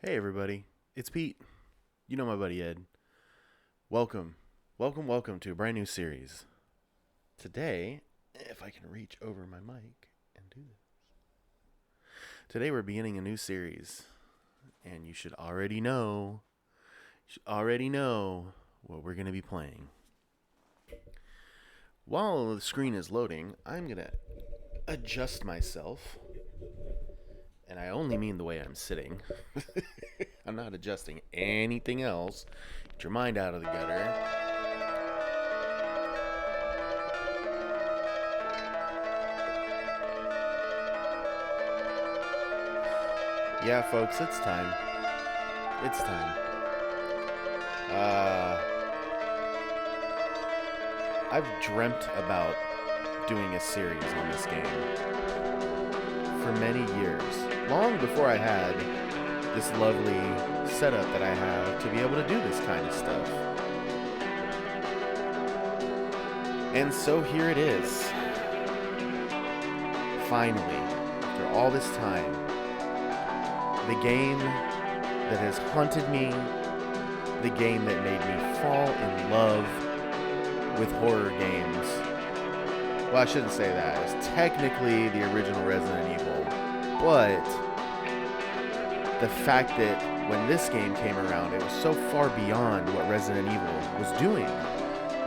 Hey everybody, it's Pete. You know my buddy Ed. Welcome to a brand new series. Today, if I can reach over my mic and do this. Today we're beginning a new series, and you should already know what we're going to be playing. While the screen is loading, I'm going to adjust myself, and I only mean the way I'm sitting. I'm not adjusting anything else. Get your mind out of the gutter. Yeah, folks, it's time. It's time. I've dreamt about doing a series on this game for many years. Long before I had this lovely setup that I have to be able to do this kind of stuff. And so here it is. Finally, after all this time, the game that has haunted me, the game that made me fall in love with horror games. Well, I shouldn't say that. It's technically the original Resident Evil, but the fact that when this game came around, it was so far beyond what Resident Evil was doing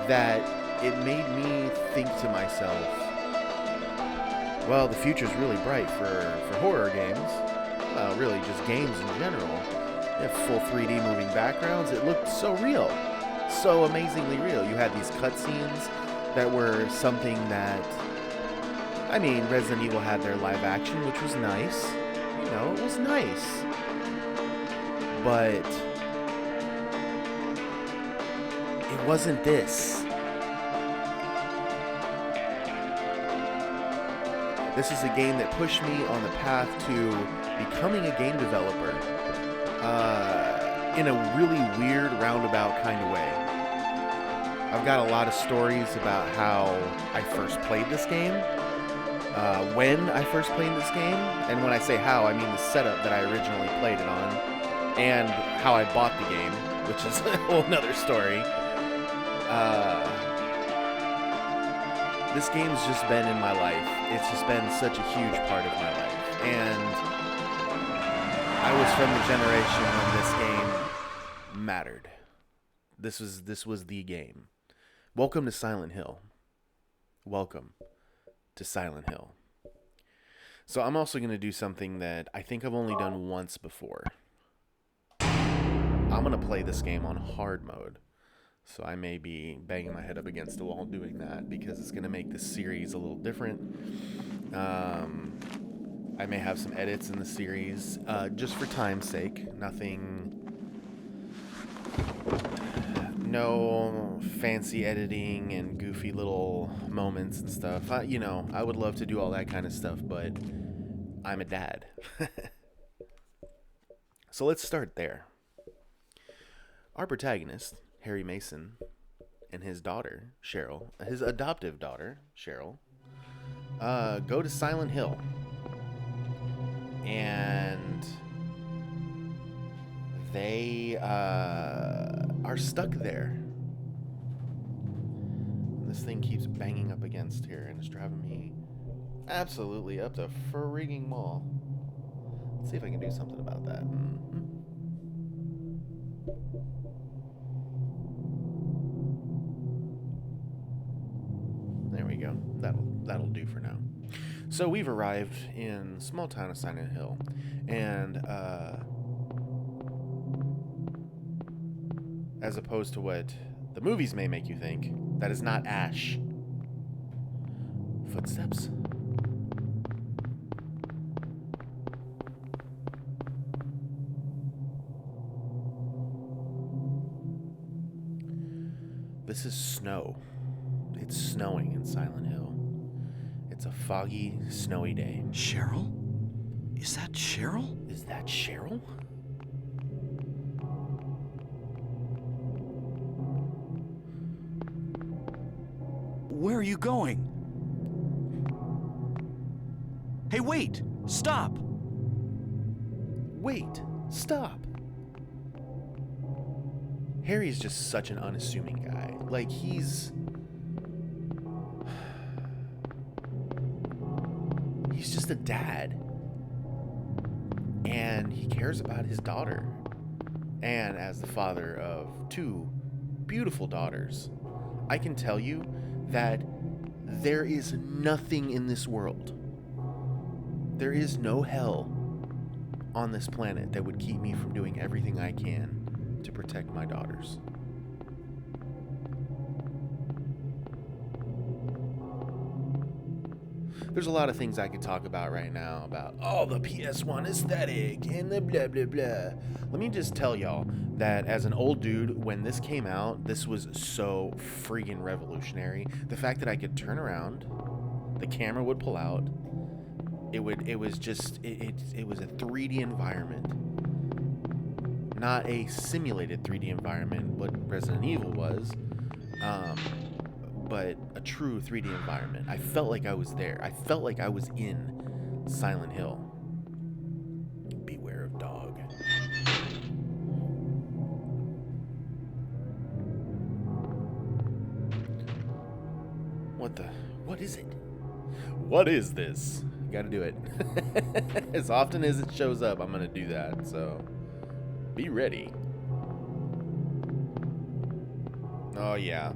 that it made me think to myself, well, the future's really bright for horror games. Well, really just games in general. They have full 3D moving backgrounds. It looked so real. So amazingly real. You had these cutscenes that were something that, I mean, Resident Evil had their live action, which was nice. You know, it was nice. But it wasn't this. This is a game that pushed me on the path to becoming a game developer in a really weird, roundabout kind of way. I've got a lot of stories about how I first played this game, when I first played this game, and when I say how, I mean the setup that I originally played it on, and how I bought the game, which is a whole nother story. This game's just been in my life. It's just been such a huge part of my life. And I was from the generation when this game mattered. This was the game. Welcome to Silent Hill. Welcome to Silent Hill. So I'm also going to do something that I think I've only done once before. I'm going to play this game on hard mode. So I may be banging my head up against the wall doing that because it's going to make this series a little different. I may have some edits in the series, just for time's sake. No fancy editing and goofy little moments and stuff. I would love to do all that kind of stuff, but I'm a dad. So let's start there. Our protagonist, Harry Mason, and his daughter, Cheryl, his adoptive daughter, Cheryl, go to Silent Hill. And they are stuck there. This thing keeps banging up against here, and it's driving me absolutely up the frigging wall. Let's see if I can do something about that. There we go. That'll do for now. So we've arrived in small town of Silent Hill, and as opposed to what the movies may make you think, that is not Ash. Footsteps. This is snow. It's snowing in Silent Hill. It's a foggy, snowy day. Cheryl? Is that Cheryl? Is that Cheryl? Where are you going? Hey, wait! Stop! Wait, Stop. Harry's just such an unassuming guy. Like, he's just a dad. And he cares about his daughter. And as the father of 2 beautiful daughters, I can tell you that there is nothing in this world. There is no hell on this planet that would keep me from doing everything I can to protect my daughters. There's a lot of things I could talk about right now about the PS1 aesthetic and the blah blah blah. Let me just tell y'all that as an old dude, when this came out, this was so freaking revolutionary. The fact that I could turn around, the camera would pull out, it was a 3D environment. Not a simulated 3D environment, what Resident Evil was. But a true 3D environment. I felt like I was there. I felt like I was in Silent Hill. Beware of dog. What is it? What is this? Gotta do it. As often as it shows up, I'm gonna do that, so be ready. Oh yeah.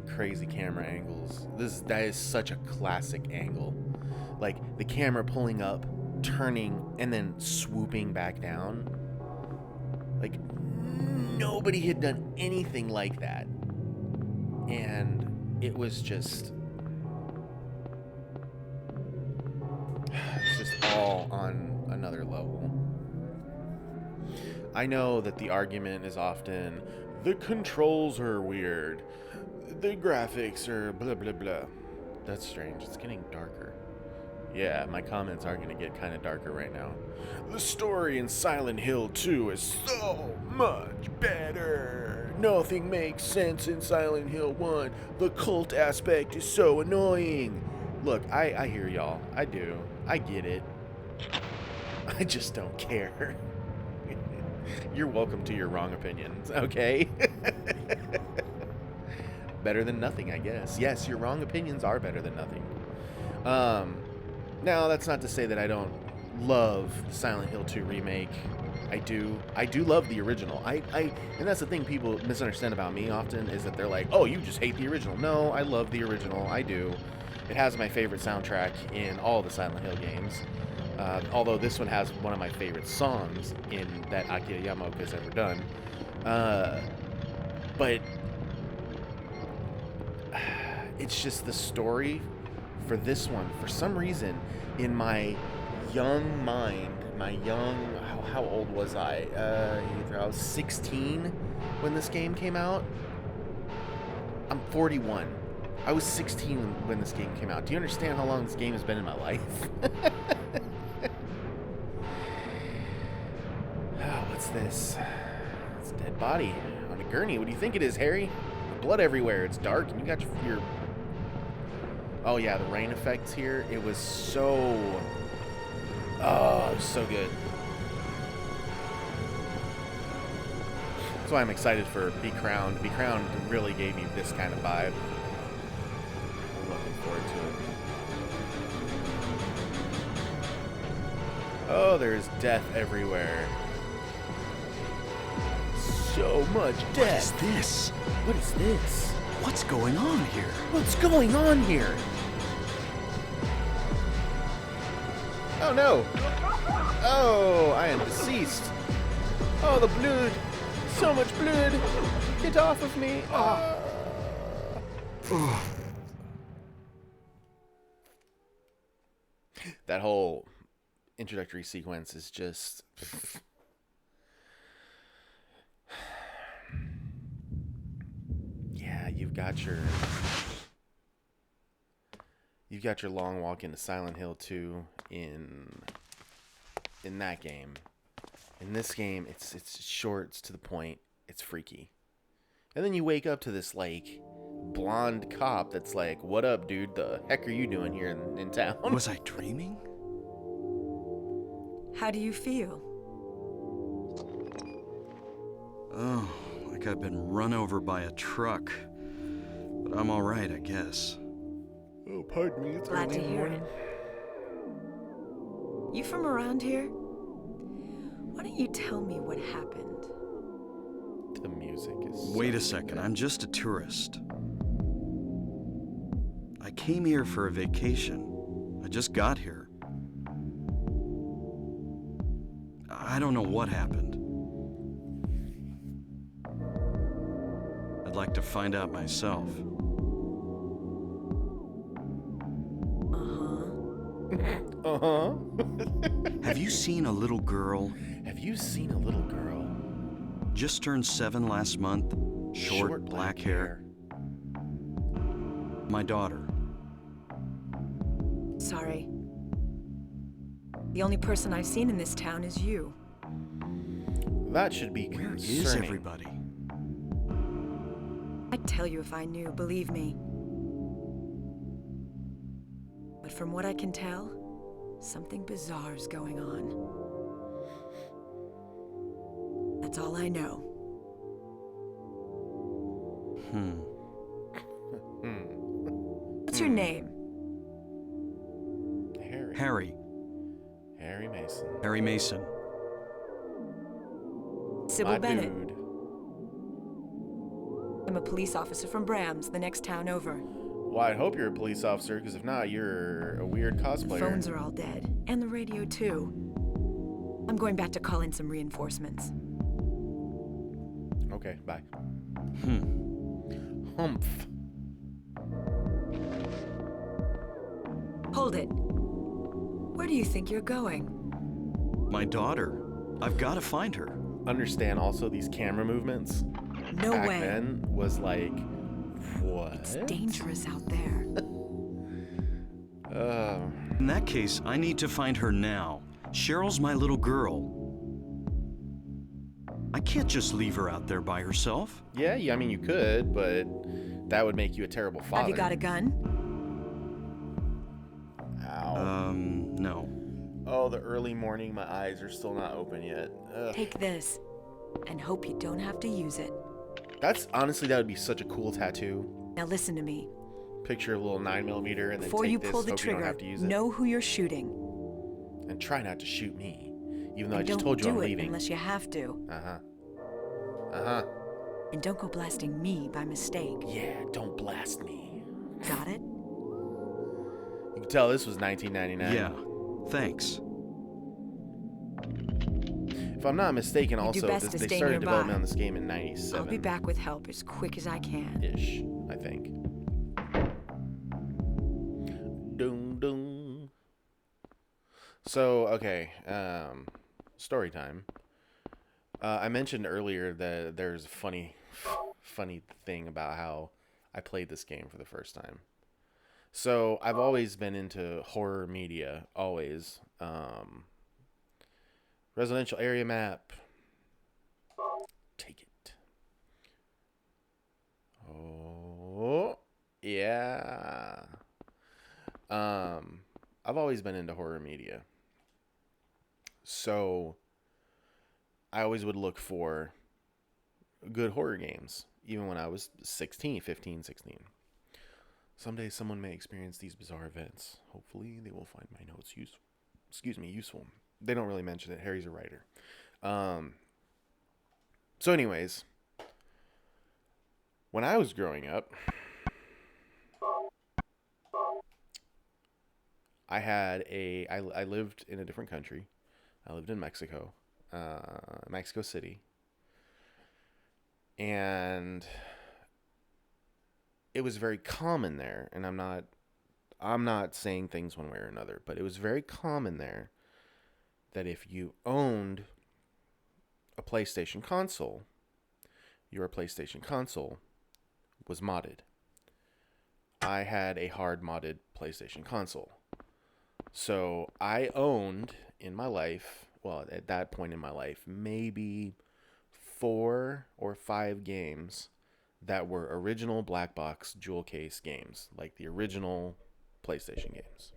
Crazy camera angles. That is such a classic angle. Like the camera pulling up, turning, and then swooping back down. Like nobody had done anything like that. And it was just it's just all on another level. I know that the argument is often the controls are weird. The graphics are blah blah blah. That's strange. It's getting darker. Yeah, my comments are going to get kind of darker right now. The story in Silent Hill 2 is so much better. Nothing makes sense in Silent Hill 1. The cult aspect is so annoying. Look, I hear y'all. I do. I get it. I just don't care. You're welcome to your wrong opinions, okay? Better than nothing, I guess. Yes, your wrong opinions are better than nothing. Now, that's not to say that I don't love the Silent Hill 2 remake. I do love the original. And that's the thing people misunderstand about me often, is that they're like, oh, you just hate the original. No, I love the original. I do. It has my favorite soundtrack in all the Silent Hill games. Although this one has one of my favorite songs in that Akira Yamaoka has ever done. But it's just the story for this one, for some reason, in my young mind, how old was I? I was 16 when this game came out. I'm 41. I was 16 when this game came out. Do you understand how long this game has been in my life? What's this? It's a dead body on a gurney. What do you think it is, Harry? Blood everywhere. It's dark, and you got your... Oh, yeah, the rain effects here. It was so... Oh, it was so good. That's why I'm excited for Be Crowned. Be Crowned really gave me this kind of vibe. I'm looking forward to it. Oh, there's death everywhere. So much death. What is this? What is this? What's going on here? What's going on here? Oh no! Oh, I am deceased. Oh, the blood. So much blood. Get off of me. That whole introductory sequence is just... Yeah, you've got your long walk into Silent Hill 2 in that game. In this game, it's short, it's to the point, it's freaky. And then you wake up to this like blonde cop that's like, "What up, dude? The heck are you doing here in town?" Was I dreaming? How do you feel? Oh, like I've been run over by a truck. But I'm all right, I guess. Oh, pardon me. It's Glad early to in the hear morning. You from around here? Why don't you tell me what happened? The music is. Wait a second, I'm just a tourist. I came here for a vacation. I just got here. I don't know what happened. I'd like to find out myself. Uh-huh. Have you seen a little girl? Have you seen a little girl? Just turned 7 last month. Short black hair. My daughter. Sorry. The only person I've seen in this town is you. That should be Where concerning. is everybody? I'd tell you if I knew, believe me. But from what I can tell, something bizarre's going on. That's all I know. What's your name? Harry. Harry. Harry Mason. Harry Mason. Sybil My Bennett. dude. I'm a police officer from Brams, the next town over. Well, I hope you're a police officer, because if not, you're a weird The cosplayer. phones are all dead, and the radio too. I'm going back to call in some reinforcements. Okay, bye. Hmm. Humph. Hold it. Where do you think you're going? My daughter. I've got to find her. Understand also these camera movements No back way. then was like, what? It's dangerous out there. In that case, I need to find her now. Cheryl's my little girl. I can't just leave her out there by herself. Yeah, I mean, you could, but that would make you a terrible father. Have you got a gun? Ow. No. Oh, the early morning, my eyes are still not open yet. Ugh. Take this, and hope you don't have to use it. That's, honestly, that would be such a cool tattoo. Now listen to me. Picture a little 9mm and then Before take you this, pull the hope you don't trigger, have to use it. know who you're shooting. And try not to shoot me, even though And I just don't told you I'm do it leaving. unless you have to. Uh-huh. And don't go blasting me by mistake. Yeah, don't blast me. Got it? You can tell this was 1999. Yeah. Thanks. If I'm not mistaken, You do also, best to they stay started nearby. development on this game in 97. I'll be back with help as quick as I can. Ish, I think. Doom, doom. So, okay, story time. I mentioned earlier that there's a funny thing about how I played this game for the first time. So, I've always been into horror media, always. Residential area map. Take it. Oh, yeah. I've always been into horror media. So I always would look for good horror games, even when I was 15, 16. Someday someone may experience these bizarre events. Hopefully they will find my notes useful. They don't really mention it. Harry's a writer. So anyways, when I was growing up, I lived in a different country. I lived in Mexico, Mexico City. And it was very common there, and I'm not saying things one way or another, but it was very common there that if you owned a PlayStation console, your PlayStation console was modded. I had a hard modded PlayStation console. So I owned in my life, well, at that point in my life, maybe 4 or 5 games that were original black box jewel case games, like the original PlayStation games.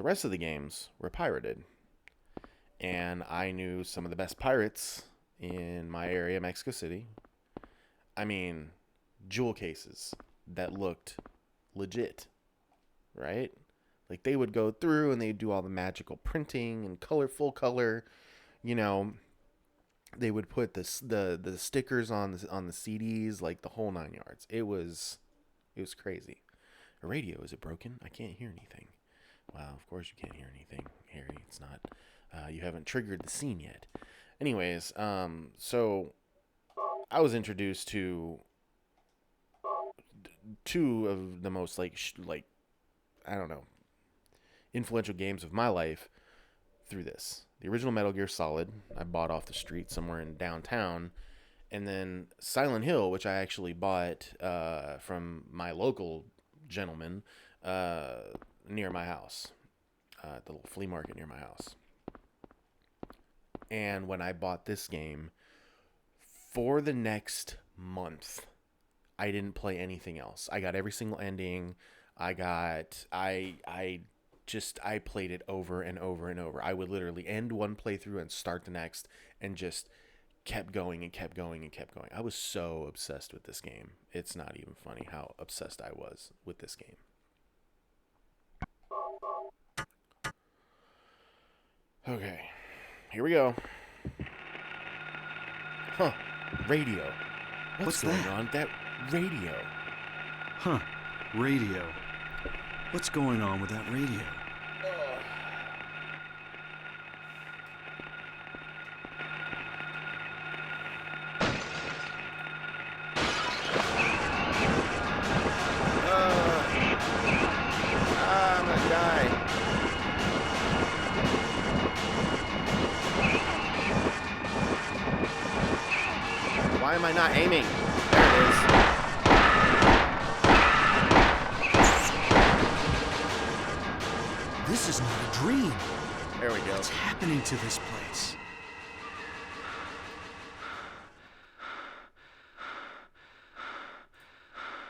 the rest of the games were pirated. And I knew some of the best pirates in my area, Mexico City. I mean, jewel cases that looked legit, right? Like, they would go through and they'd do all the magical printing and full color. You know, they would put the stickers on the CDs, like the whole 9 yards. It was crazy. A radio, is it broken? I can't hear anything. Well, of course you can't hear anything, Harry. It's not. You haven't triggered the scene yet. Anyways, so I was introduced to two of the most like I don't know, influential games of my life through this. The original Metal Gear Solid, I bought off the street somewhere in downtown, and then Silent Hill, which I actually bought from my local gentleman near my house, at the little flea market near my house. And when I bought this game, for the next month, I didn't play anything else. I got every single ending. I played it over and over and over. I would literally end one playthrough and start the next, and just kept going and kept going and kept going. I was so obsessed with this game. It's not even funny how obsessed I was with this game. Okay, here we go. Huh, radio. What's going on? That radio. Huh, radio. What's going on with that radio? I'm gonna die. Why am I not aiming? There it is. This is not a dream. There we go. What's happening to this place?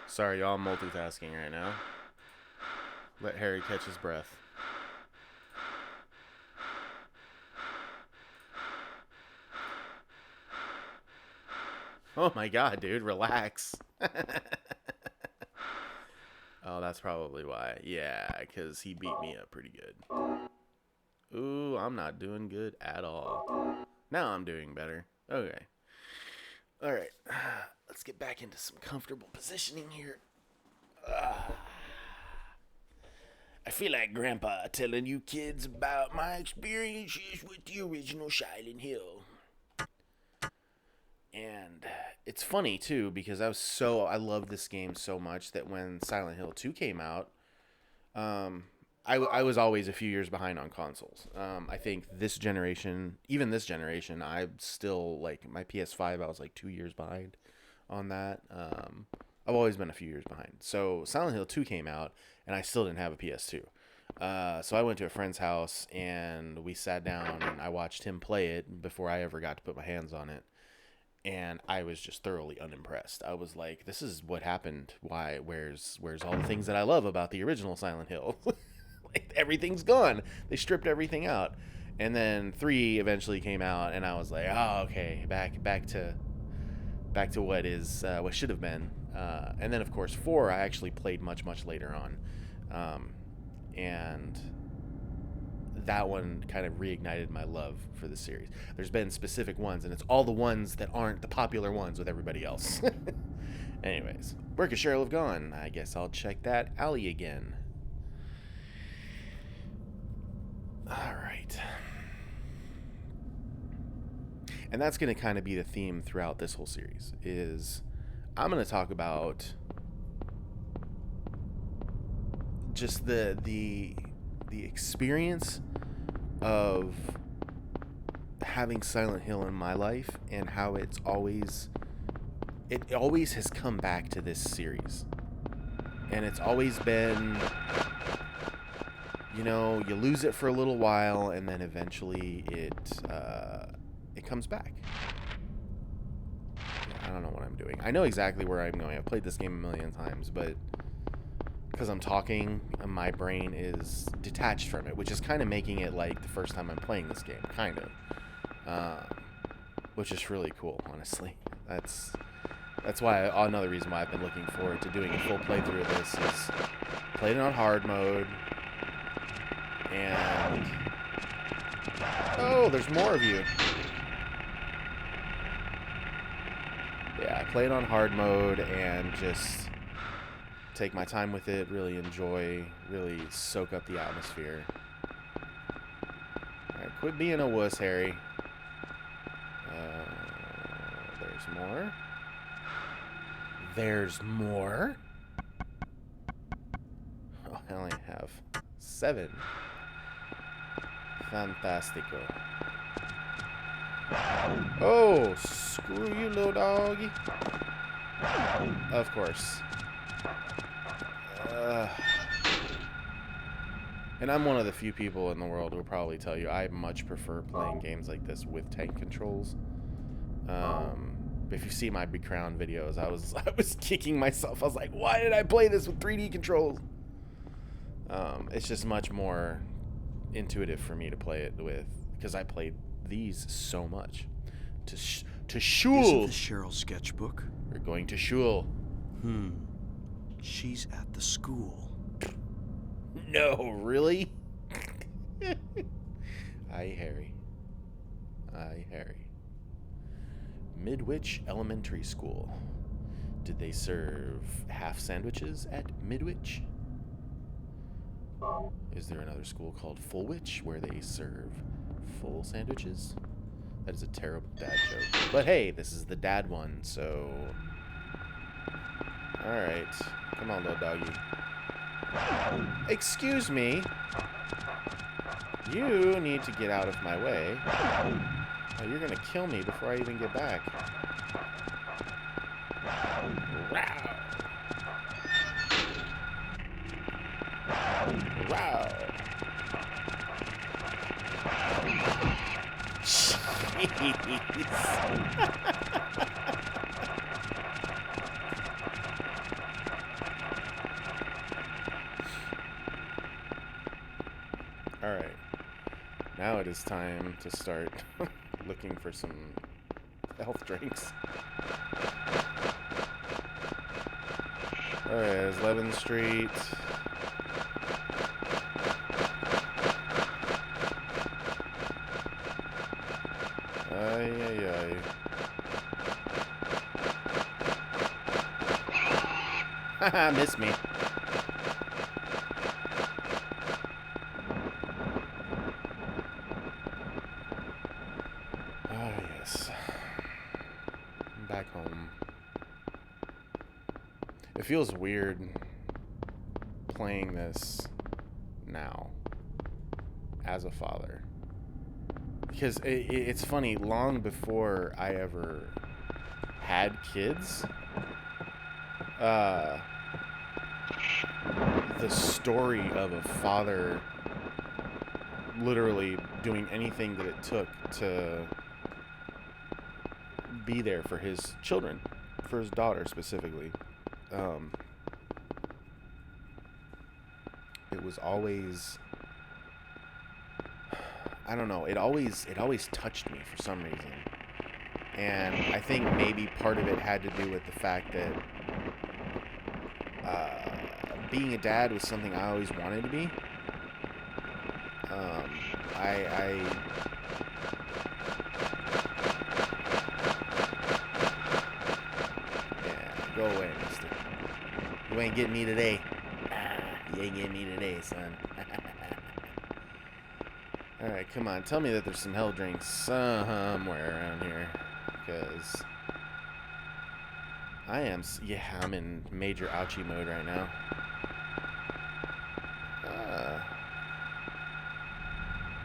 Sorry, y'all, I'm multitasking right now. Let Harry catch his breath. Oh my god, dude, relax. Oh, that's probably why. Yeah, because he beat me up pretty good. Ooh, I'm not doing good at all. Now I'm doing better. Okay. All right. Let's get back into some comfortable positioning here. I feel like Grandpa telling you kids about my experiences with the original Silent Hill. And it's funny too, because I love this game so much that when Silent Hill 2 came out, I was always a few years behind on consoles. I think even this generation, I'm still like my PS5. I was like 2 years behind on that. I've always been a few years behind. So Silent Hill 2 came out, and I still didn't have a PS2. So I went to a friend's house, and we sat down, and I watched him play it before I ever got to put my hands on it. And I was just thoroughly unimpressed. I was like, this is what happened. Why? Where's all the things that I love about the original Silent Hill? Like, everything's gone. They stripped everything out. And then 3 eventually came out, and I was like, oh, okay, back to what should have been. And then of course 4 I actually played much later on. And that one kind of reignited my love for the series. There's been specific ones, and it's all the ones that aren't the popular ones with everybody else. Anyways, where could Cheryl have gone? I guess I'll check that alley again. All right. And that's going to kind of be the theme throughout this whole series, is I'm going to talk about just the experience of having Silent Hill in my life, and how it always has come back to this series. And it's always been, you know, you lose it for a little while, and then eventually it comes back. I don't know what I'm doing. I know exactly where I'm going. I've played this game a million times, but because I'm talking, my brain is detached from it, which is kind of making it like the first time I'm playing this game, kind of. Which is really cool, honestly. That's why another reason why I've been looking forward to doing a full playthrough of this is playing it on hard mode, and oh, there's more of you. Yeah, I play it on hard mode and just take my time with it, really enjoy, really soak up the atmosphere. Alright, quit being a wuss, Harry. There's more. There's more. Oh, I only have 7. Fantastico. Oh, screw you, little doggy. Of course. And I'm one of the few people in the world who will probably tell you I much prefer playing games like this with tank controls. If you see my Big Crown videos, I was kicking myself. I was like, why did I play this with 3D controls? It's just much more intuitive for me to play it with, because I played these so much. To shul. Isn't this Cheryl's sketchbook? We're going to shul. She's at the school. No, really? Aye, Harry. Aye, Harry. Midwich Elementary School. Did they serve half sandwiches at Midwich? Is there another school called Fullwich where they serve full sandwiches? That is a terrible dad joke. But hey, this is the dad one, so... Alright. Come on, little doggy. Excuse me. You need to get out of my way. Oh, you're gonna kill me before I even get back. Wow. Wow. Jeez. All right. Now it is time to start looking for some health drinks. Alright, there's 11th Street. Ay, ay, ay. Haha, missed me. Back home. It feels weird playing this now as a father, because it's funny, long before I ever had kids, the story of a father literally doing anything that it took to be there for his children, for his daughter specifically. It was always, I don't know, it always touched me for some reason. And I think maybe part of it had to do with the fact that being a dad was something I always wanted to be. Go away, mister. You ain't getting me today. You ain't getting me today, son. Alright, come on. Tell me that there's some hell drinks somewhere around here. Because I'm in major ouchie mode right now.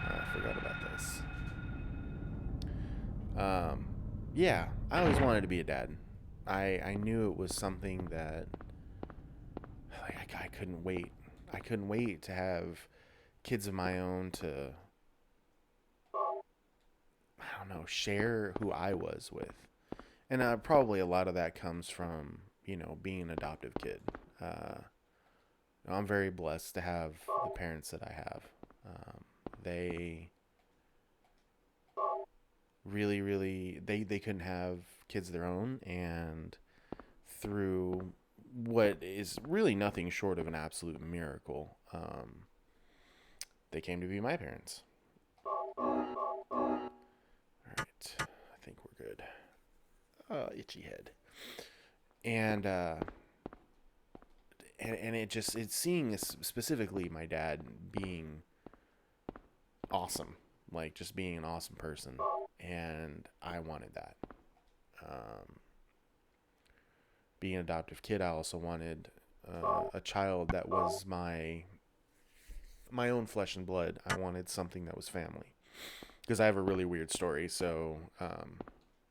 I forgot about this. Yeah, I always wanted to be a dad. I knew it was something that I couldn't wait. I couldn't wait to have kids of my own to, I don't know, share who I was with. And probably a lot of that comes from, being an adoptive kid. I'm very blessed to have the parents that I have. They really, they couldn't have kids of their own, and through what is really nothing short of an absolute miracle, they came to be my parents. All right, I think we're good. Oh, itchy head. And it's seeing specifically my dad being awesome, like just being an awesome person, and I wanted that. Being an adoptive kid, I also wanted a child that was my own flesh and blood. I wanted something that was family, because I have a really weird story. So,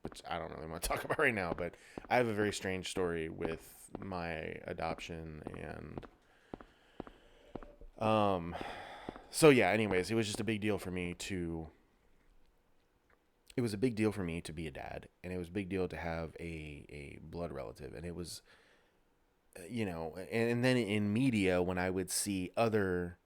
which I don't really want to talk about right now, but I have a very strange story with my adoption, and so yeah. Anyways, it was just a big deal for me to. It was a big deal for me to be a dad, and it was a big deal to have a blood relative, and it was, and then in media when I would see other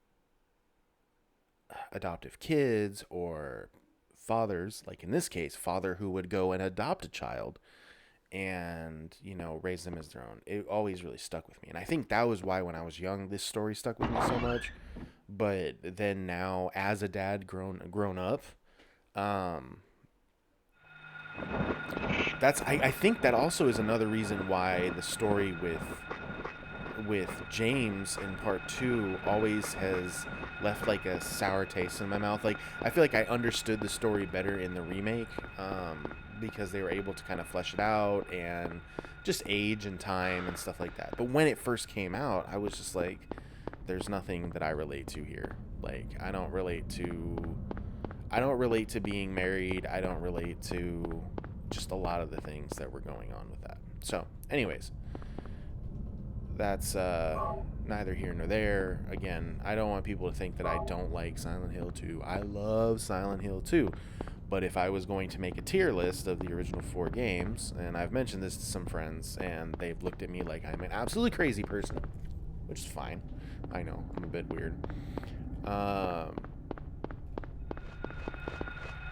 adoptive kids or fathers, like in this case, father who would go and adopt a child and, raise them as their own, it always really stuck with me. And I think that was why when I was young, this story stuck with me so much. But then now as a dad grown up, I think that also is another reason why the story with James in part 2 always has left like a sour taste in my mouth. Like, I feel like I understood the story better in the remake, because they were able to kind of flesh it out and just age and time and stuff like that. But when it first came out, I was just like, there's nothing that I relate to here. Like, I don't relate to being married. I don't relate to just a lot of the things that were going on with that. So, anyways, that's neither here nor there. Again, I don't want people to think that I don't like Silent Hill 2. I love Silent Hill 2. But if I was going to make a tier list of the original 4 games, and I've mentioned this to some friends, and they've looked at me like I'm an absolutely crazy person, which is fine. I know, I'm a bit weird.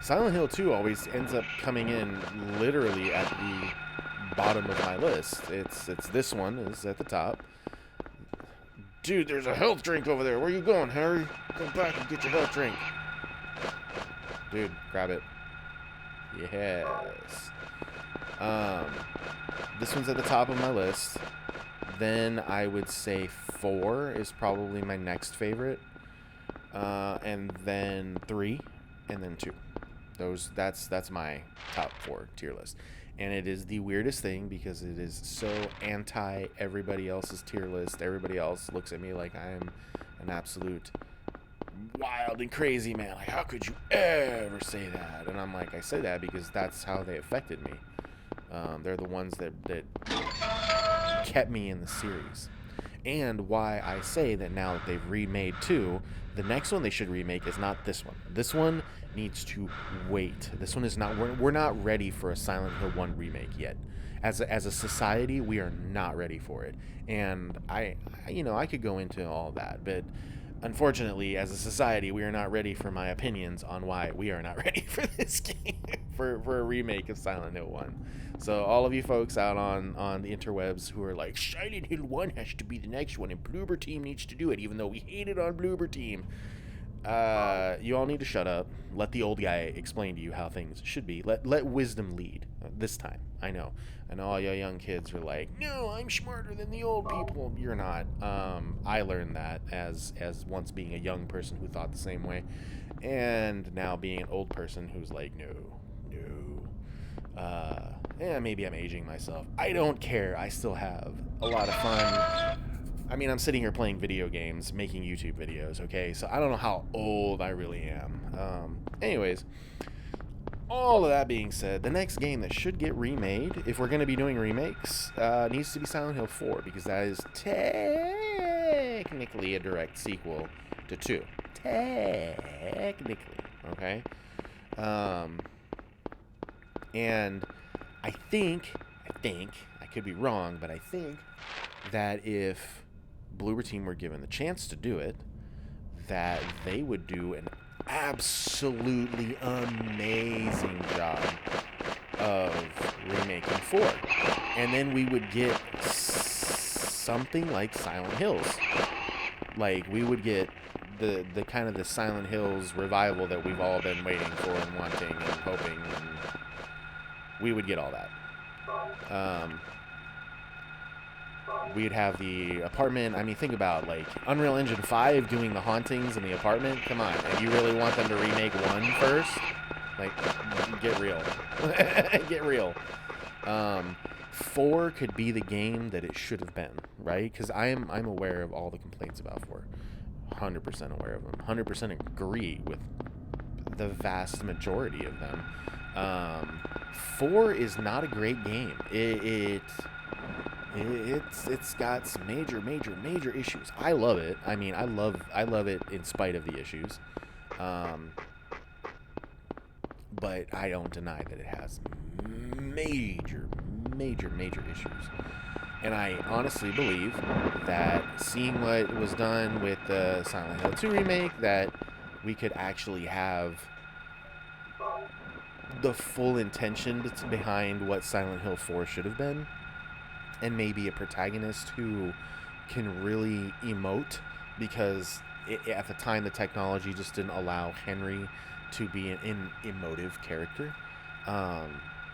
Silent Hill 2 always ends up coming in literally at the bottom of my list. It's this one is at the top. Dude, there's a health drink over there. Where you going, Harry? Come back and get your health drink. Dude, grab it. Yes. This one's at the top of my list. Then I would say 4 is probably my next favorite. And then 3, and then 2. That's my top 4 tier list. And it is the weirdest thing because it is so anti everybody else's tier list. Everybody else looks at me like I'm an absolute wild and crazy man. Like, how could you ever say that? And I'm like, I say that because that's how they affected me. They're the ones that kept me in the series. And why I say that now that they've remade 2, the next one they should remake is not this one. This one needs to wait. This one is not. We're not ready for a Silent Hill 1 remake yet. As a society, we are not ready for it. And I could go into all that, but unfortunately, as a society, we are not ready for my opinions on why we are not ready for this game, for a remake of Silent Hill 1. So all of you folks out on the interwebs who are like, Silent Hill 1 has to be the next one, and Bloober Team needs to do it, even though we hate it on Bloober Team. You all need to shut up. Let the old guy explain to you how things should be. Let wisdom lead this time. I know all you young kids are like, no, I'm smarter than the old people. You're not. I learned that as once being a young person who thought the same way, and now being an old person who's like, no. Maybe I'm aging myself. I don't care. I still have a lot of fun. I mean, I'm sitting here playing video games, making YouTube videos, okay? So I don't know how old I really am. Anyways, all of that being said, the next game that should get remade, if we're going to be doing remakes, needs to be Silent Hill 4, because that is technically a direct sequel to 2. Technically, okay? And I think, I could be wrong, but I think that if Bloober Team were given the chance to do it, that they would do an absolutely amazing job of remaking 4. And then we would get something like Silent Hills. Like, we would get the kind of the Silent Hills revival that we've all been waiting for and wanting and hoping. And we would get all that. We'd have the apartment. I mean, think about, like, Unreal Engine 5 doing the hauntings in the apartment. Come on. And you really want them to remake 1 first? Like, get real. Get real. 4 could be the game that it should have been, right? Because I'm aware of all the complaints about 4. 100% aware of them. 100% agree with the vast majority of them. 4 is not a great game. It's got some major issues. I love it. I mean, I love it in spite of the issues. But I don't deny that it has major issues. And I honestly believe that seeing what was done with the Silent Hill 2 remake, that we could actually have the full intention behind what Silent Hill 4 should have been, and maybe a protagonist who can really emote, because at the time the technology just didn't allow Henry to be an emotive character.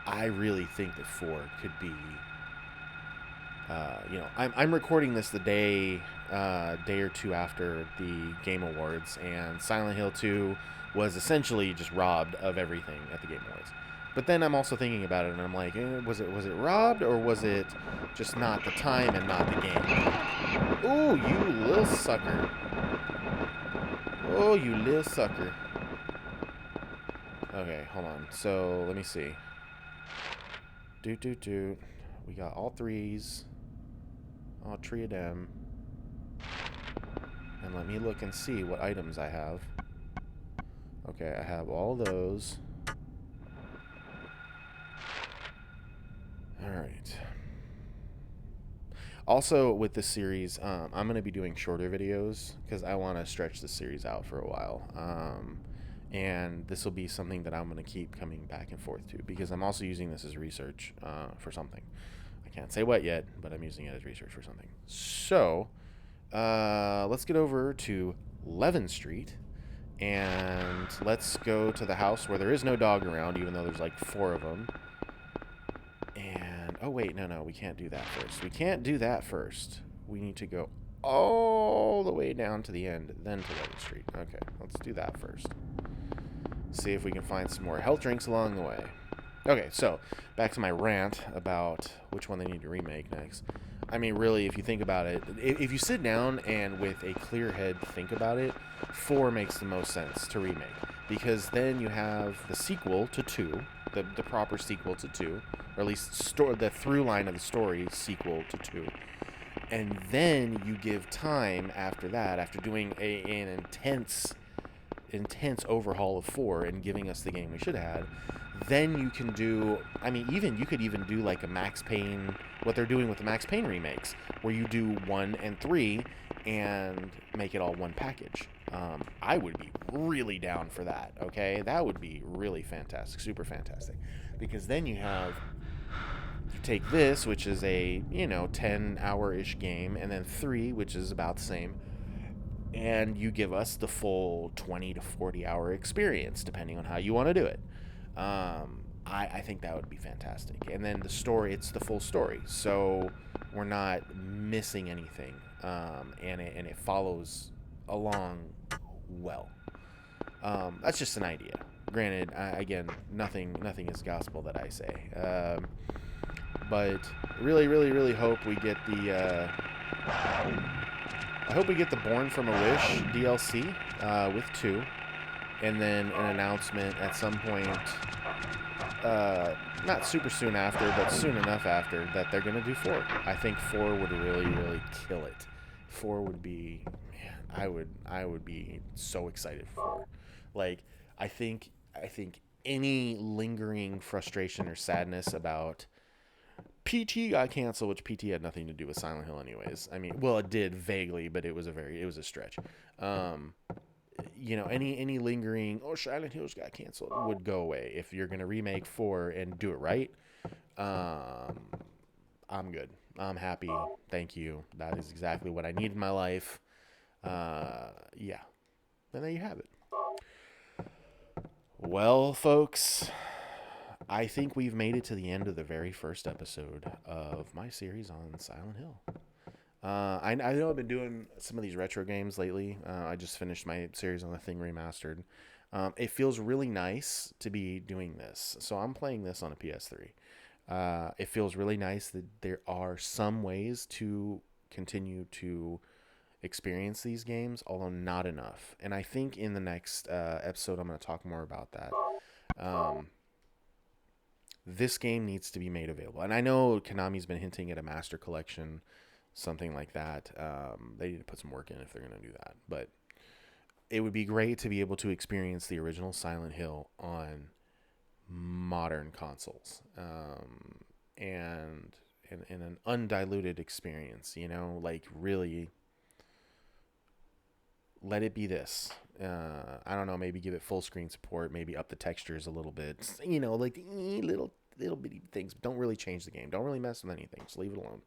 I really think that 4 could be, I'm recording this the day or two after the Game Awards, and Silent Hill 2 was essentially just robbed of everything at the Game Awards. But then I'm also thinking about it, and I'm like, was it robbed, or was it just not the time and not the game? Ooh, you little sucker. Oh, you little sucker. Okay, hold on. So, let me see. Doot. We got all 3s. All 3 of them. And let me look and see what items I have. Okay, I have all those. Alright. Also, with this series, I'm going to be doing shorter videos because I want to stretch the series out for a while. And this will be something that I'm going to keep coming back and forth to, because I'm also using this as research for something. I can't say what yet, but I'm using it as research for something. So, let's get over to Levin Street, and let's go to the house where there is no dog around, even though there's like 4 of them. And, oh wait, no, we can't do that first. We can't do that first. We need to go all the way down to the end, then to Levin Street. Okay, let's do that first. See if we can find some more health drinks along the way. Okay, so back to my rant about which one they need to remake next. I mean, really, if you think about it, if you sit down and with a clear head think about it, 4 makes the most sense to remake, because then you have the sequel to 2, the proper sequel to 2, or at least the through line of the story sequel to 2. And then you give time after that, after doing an intense overhaul of 4 and giving us the game we should have had. Then you can do, I mean, you could even do like a Max Payne, what they're doing with the Max Payne remakes, where you do 1 and 3 and make it all one package. I would be really down for that, okay? That would be really fantastic, super fantastic. Because then you take this, which is a, 10-hour-ish game, and then 3, which is about the same, and you give us the full 20 to 40-hour experience, depending on how you want to do it. I think that would be fantastic. And then the story, it's the full story, so we're not missing anything, and it follows along well. That's just an idea. Granted, again, nothing is gospel that I say. But really hope we get the I hope we get the Born from a Wish DLC with 2, and then an announcement at some point, not super soon after, but soon enough after, that they're gonna do 4. I think 4 would really kill it. 4 would be, man, I would be so excited for 4. Like, I think any lingering frustration or sadness about PT got canceled, which PT had nothing to do with Silent Hill anyways. I mean, well, it did vaguely, but it was a stretch. Any lingering, Silent Hills got canceled would go away. If you're going to remake 4 and do it right, I'm good. I'm happy. Thank you. That is exactly what I need in my life. Yeah. And there you have it. Well, folks, I think we've made it to the end of the very first episode of my series on Silent Hill. I know I've been doing some of these retro games lately. I just finished my series on The Thing Remastered. It feels really nice to be doing this. So I'm playing this on a PS3. It feels really nice that there are some ways to continue to experience these games, although not enough. And I think in the next episode, I'm going to talk more about that. This game needs to be made available. And I know Konami's been hinting at a master collection, something like that. They need to put some work in if they're going to do that. But it would be great to be able to experience the original Silent Hill on modern consoles, and in an undiluted experience, like really let it be this. I don't know, maybe give it full screen support, maybe up the textures a little bit, like little bitty things. Don't really change the game. Don't really mess with anything. Just leave it alone.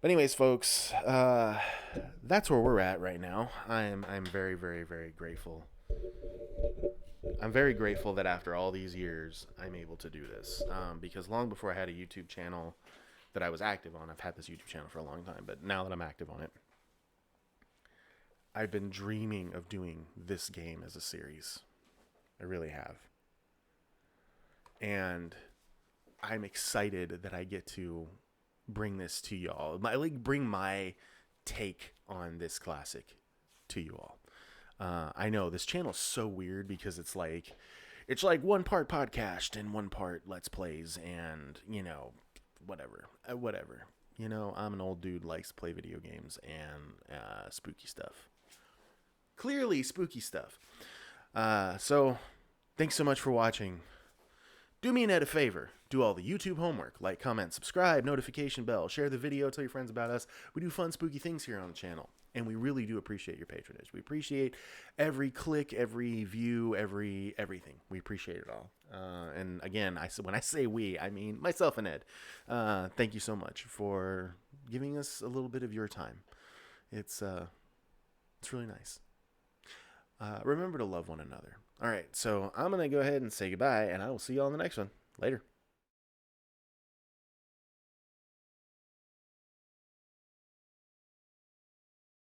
But anyways, folks, that's where we're at right now. I'm very, very, very grateful. I'm very grateful that after all these years, I'm able to do this. Because long before I had a YouTube channel that I was active on, I've had this YouTube channel for a long time, but now that I'm active on it, I've been dreaming of doing this game as a series. I really have. And I'm excited that I get to bring this to y'all. Bring my take on this classic to you all. I know this channel is so weird because it's like one part podcast and one part Let's Plays and, whatever. I'm an old dude who likes to play video games and spooky stuff. Clearly spooky stuff. So thanks so much for watching. Do me and Ed a favor. Do all the YouTube homework. Like, comment, subscribe, notification bell. Share the video. Tell your friends about us. We do fun, spooky things here on the channel. And we really do appreciate your patronage. We appreciate every click, every view, everything. We appreciate it all. And again, when I say we, I mean myself and Ed. Thank you so much for giving us a little bit of your time. It's really nice. Remember to love one another. All right, so I'm going to go ahead and say goodbye, and I will see you all in the next one. Later.